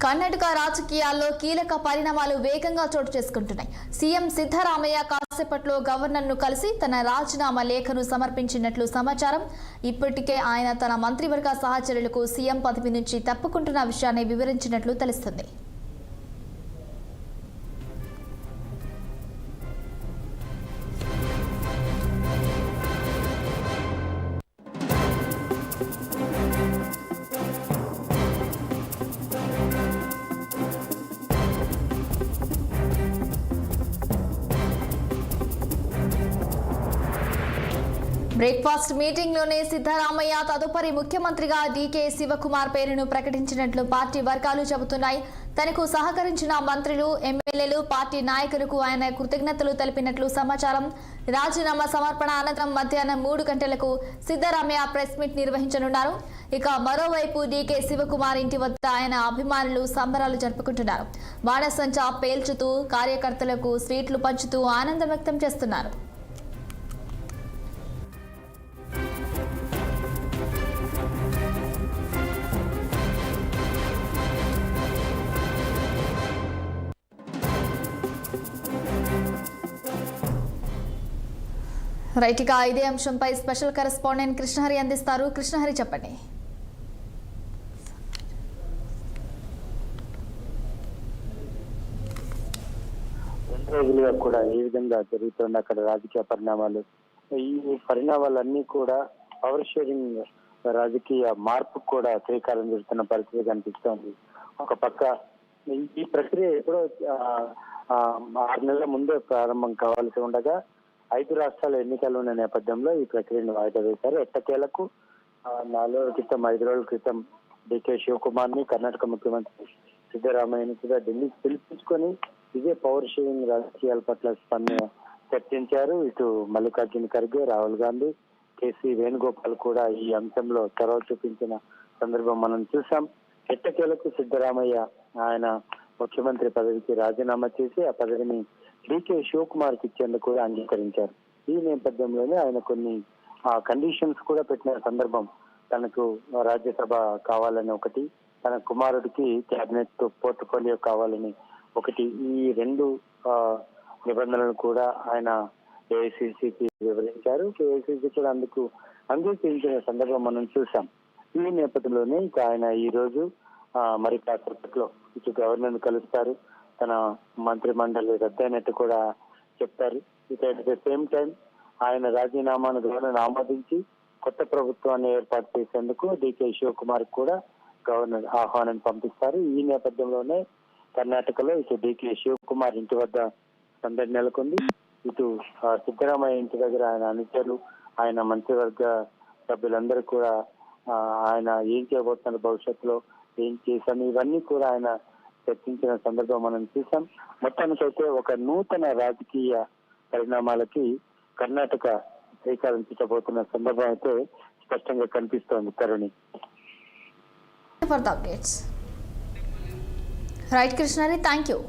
కర్ణాటక రాజకీయాల్లో కీలక పరిణామాలు వేగంగా చోటు చేసుకుంటున్నాయి. సీఎం సిద్ధరామయ్య కాసేపట్లో గవర్నర్ను కలిసి తన రాజీనామా లేఖను సమర్పించినట్లు సమాచారం. ఇప్పటికే ఆయన తన మంత్రివర్గ సహచరులకు సీఎం పదవి నుంచి తప్పుకుంటున్న విషయాన్ని వివరించినట్లు తెలుస్తుంది. బ్రేక్ఫాస్ట్ మీటింగ్ లోనే సిద్ధరామయ్య తదుపరి ముఖ్యమంత్రిగా డీకే శివకుమార్ పేరును ప్రకటించినట్లు పార్టీ వర్గాలు చెబుతున్నాయి. తనకు సహకరించిన మంత్రులు, ఎమ్మెల్యేలు, పార్టీ నాయకులకు ఆయన కృతజ్ఞతలు తెలిపినట్లు సమాచారం. రాజీనామా సమర్పణ అనంతరం మధ్యాహ్నం 3 గంటలకు సిద్ధరామయ్య ప్రెస్ మీట్ నిర్వహించనున్నారు. ఇక మరోవైపు డీకే శివకుమార్ ఇంటి వద్ద ఆయన అభిమానులు సంబరాలు జరుపుకుంటున్నారు. బాణసంచా పేల్చుతూ కార్యకర్తలకు స్వీట్లు పంచుతూ ఆనందం వ్యక్తం చేస్తున్నారు. రైట్, ఇక ఇదే అంశంపై స్పెషల్ కరెస్పాండెంట్ కృష్ణహరి అందిస్తారు. కృష్ణహరి, చెప్పండి. రెండు రోజులుగా కూడా ఏ విధంగా జరుగుతుంది అక్కడ రాజకీయ పరిణామాలు, ఈ పరిణామాలన్నీ కూడా పవర్ షేరింగ్ రాజకీయ మార్పు కూడా శ్రీకారం చుడుతున్న పరిస్థితి కనిపిస్తోంది. ఒక పక్క ఈ ప్రక్రియ ఎప్పుడో 6 నెలల ముందే ప్రారంభం కావాల్సి ఉండగా 5 రాష్ట్రాల ఎన్నికలు ఉన్న నేపథ్యంలో ఈ ప్రక్రియను వాయిదా వేశారు. ఎట్టకేలకు 4 రోజుల క్రితం 5 రోజుల క్రితం డీకే శివకుమార్ ని కర్ణాటక ముఖ్యమంత్రి సిద్ధరామయ్యని కూడా ఢిల్లీకి పిలిపించుకొని ఇదే పవర్ షేరింగ్ రాజకీయాల పట్ల చర్చించారు. ఇటు మల్లికార్జున ఖర్గే, రాహుల్ గాంధీ, కేసీ వేణుగోపాల్ కూడా ఈ అంశంలో చొరవ చూపించిన సందర్భం మనం చూసాం. ఎట్టకేలకు సిద్ధరామయ్య ఆయన ముఖ్యమంత్రి పదవికి రాజీనామా చేసి ఆ పదవిని డీకే శివకుమార్ కి ఇచ్చేందుకు కూడా అంగీకరించారు. ఈ నేపథ్యంలోనే ఆయన కొన్ని కండిషన్స్ కూడా పెట్టిన సందర్భం. తనకు రాజ్యసభ కావాలని ఒకటి, తన కుమారుడికి క్యాబినెట్ పోర్ట్ఫోలియో కావాలని ఒకటి, ఈ 2 నిబంధనలు కూడా ఆయన ఏఐసిసికి వివరించారు. ఏఐసిసి కూడా అందుకు అంగీకరించిన సందర్భం మనం చూసాం. ఈ నేపథ్యంలోనే ఇక ఆయన ఈ రోజు మరి కాసేపట్లో ఇటు గవర్నర్ కలుస్తారు. తన మంత్రి మండలి రద్దయినట్టు కూడా చెప్తారు. ఇక అట్ ద సేమ్ టైం ఆయన రాజీనామాను గవర్నర్ ఆమోదించి కొత్త ప్రభుత్వాన్ని ఏర్పాటు చేసేందుకు డీకే శివకుమార్ కూడా గవర్నర్ ఆహ్వానం పంపిస్తారు. ఈ నేపథ్యంలోనే కర్ణాటకలో ఇటు డీకే శివకుమార్ ఇంటి వద్ద సందడి నెలకొంది. ఇటు సిద్ధరామయ్య ఇంటి దగ్గర ఆయన అనుచరులు, ఆయన మంత్రివర్గ సభ్యులందరూ కూడా ఆయన ఏం చేయబోతున్నారు, భవిష్యత్తులో ఏం చేశాను, ఇవన్నీ కూడా ఆయన చర్చించిన సందర్భం మనం చూసాం. మొత్తానికైతే ఒక నూతన రాజకీయ పరిణామాలకి కర్ణాటక శ్రీకారం చుట్టబోతున్న సందర్భం అయితే స్పష్టంగా కనిపిస్తోంది. తరుణి, రైట్ కృష్ణారి, థ్యాంక్ యూ.